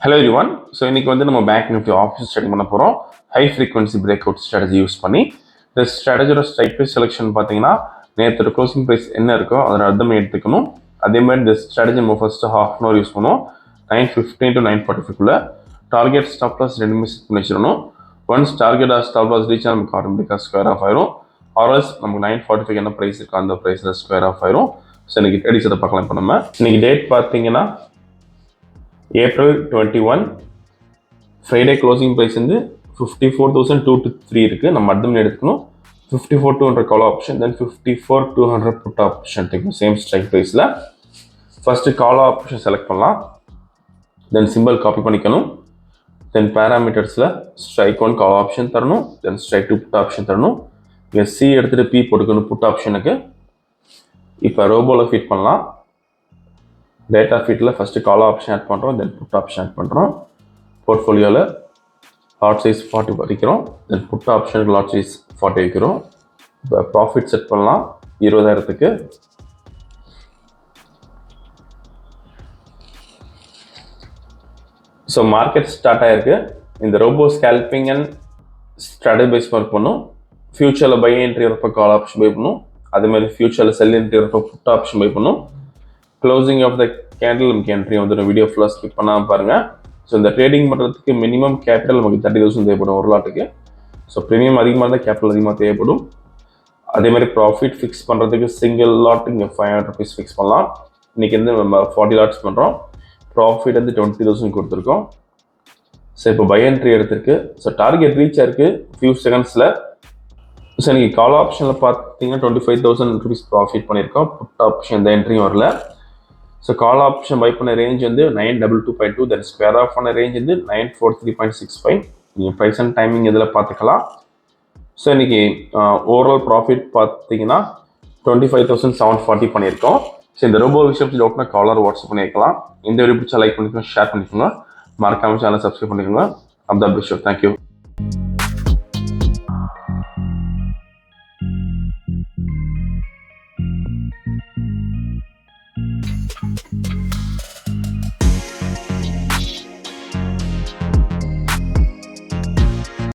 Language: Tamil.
Hello everyone. So இன்னைக்கு வந்து நம்ம பேங்க் நிஃப்டி ஆப்ஷன் ஸ்டடி பண்ண போகிறோம். High frequency break out strategy use பண்ணி இந்த ஸ்ட்ராட்டஜியோட ஸ்ட்ரைக் ப்ரைஸ் செலெக்ஷன் பார்த்தீங்கன்னா நேற்று க்ளோசிங் ப்ரைஸ் என்ன இருக்கோ அதோட அர்த்தம் எடுத்துக்கணும். அதே மாதிரி இந்த ஸ்ட்ராட்டஜி நம்ம first half an hour use பண்ணுவோம். 9:15 to 9:45 டார்கெட் ஸ்டாப் லாஸ் ரெண்டுமே செட் பண்ணி வச்சிடணும். Once target stop loss reach நமக்கு ஆட்டோமேட்டிக்காக ஸ்கொயர் ஆஃப் ஆயிரும். ஆர்எஸ் நமக்கு 9:45 என்ன ப்ரைஸ் இருக்கோ அந்த ப்ரைஸில் ஸ்கொயர் ஆஃப் ஆயிரும். ஸோ இன்னைக்கு ட்ரேடிங்ஸை பார்க்கலாம். இப்போ நம்ம இன்னைக்கு டேட் பார்த்தீங்கன்னா April 21. ஃப்ரைடே க்ளோசிங் ப்ரைஸ் வந்து 54,223 இருக்குது. நம்ம அர்த்தம் எடுத்துக்கணும் 54,200 கால் ஆப்ஷன், தென் 54,200 புட் ஆப்ஷன் எடுத்துக்கணும் சேம் ஸ்ட்ரைக் ப்ரைஸில். ஃபஸ்ட்டு கால் ஆப்ஷன் செலக்ட் பண்ணலாம், தென் சிம்பிள் காப்பி பண்ணிக்கணும், தென் பேராமீட்டர்ஸில் ஸ்ட்ரைக் 1 கால் ஆப்ஷன் தரணும், தென் ஸ்ட்ரைக் 2 புட் ஆப்ஷன் தரணும். இங்கே சி எடுத்துகிட்டு பி போட்டுக்கணும் புட் ஆப்ஷனுக்கு. இப்போ ரோபோவில் ஃபிட் பண்ணலாம். டேட்டா ஃபீட்டில் ஃபஸ்ட்டு கால் ஆப்ஷன் ஆட் பண்ணுறோம், தென் புட் ஆப்ஷன் ஆட் பண்ணுறோம். போர்ட்ஃபோலியோவில் லாட் சைஸ் 40 வைக்கிறோம், தென் புட் ஆப்ஷனுக்கு லாட் சைஸ் 40 வைக்கிறோம். இப்போ ப்ராஃபிட் செட் பண்ணலாம் 20,000க்கு. ஸோ மார்க்கெட் ஸ்டார்ட் ஆகிருக்கு. இந்த robo scalping and strategy base work பண்ணும். ஃபியூச்சரில் பை என்ட்ரி வரப்போ கால் ஆப்ஷன் பை பண்ணும், அதேமாதிரி ஃபியூச்சரில் செல் என்ட்ரி வரப்போ புட் ஆப்ஷன் பை பண்ணும். க்ளோசிங் ஆஃப் த கேண்டில் நமக்கு என்ட்ரி வந்து வீடியோ ஃபுல்லாக ஸ்கிப் பண்ணாமல் பாருங்கள். ஸோ இந்த ட்ரேடிங் பண்ணுறதுக்கு மினிமம் கேபிட்டல் நமக்கு 30,000 தேவைப்படும் ஒரு லாட்டுக்கு. ஸோ ப்ரீமியம் அதிகமாக இருந்தால் கேபிட்டல் அதிகமாக தேவைப்படும். அதே மாதிரி ப்ராஃபிட் ஃபிக்ஸ் பண்ணுறதுக்கு சிங்கிள் லாட் இங்கே 500 rupees ஃபிக்ஸ் பண்ணலாம். இன்றைக்கி வந்து நம்ம 40 லாட்ஸ் பண்ணுறோம். ப்ராஃபிட் வந்து 20,000 கொடுத்துருக்கோம். ஸோ இப்போ பை என்ட்ரி எடுத்திருக்கு. ஸோ டார்கெட் ரீச் ஆயிருக்கு ஃபியூ செகண்ட்ஸில். ஸோ இன்றைக்கி கால் ஆப்ஷனில் பார்த்தீங்கன்னா 25,000 rupees ப்ராஃபிட் பண்ணியிருக்கோம். புட் ஆப்ஷன் எந்த என்ட்ரியும் வரல. ஸோ கால் ஆப்ஷன் பை பண்ண ரேஞ்ச் வந்து 922.2, தென் ஸ்கொயர் ஆஃப் பண்ண ரேஞ்ச் வந்து 943.65. நீங்கள் ப்ரைஸ் அண்ட் டைமிங் இதில் பார்த்துக்கலாம். ஸோ இன்றைக்கி ஓவரால் ப்ராஃபிட் பார்த்தீங்கன்னா 25,740 பண்ணியிருக்கோம். ஸோ இந்த ரோபோ விஷயம் டவுட்னா காலர் வாட்ஸ்அப் பண்ணியிருக்கலாம். இந்த வீடியோ பிடிச்சா லைக் பண்ணிக்கோங்க, ஷேர் பண்ணிக்கோங்க, மறக்காமல் சேனலை சப்ஸ்கிரைப் பண்ணிக்கோங்க. அப்தா பிஷோ, தேங்க்யூ.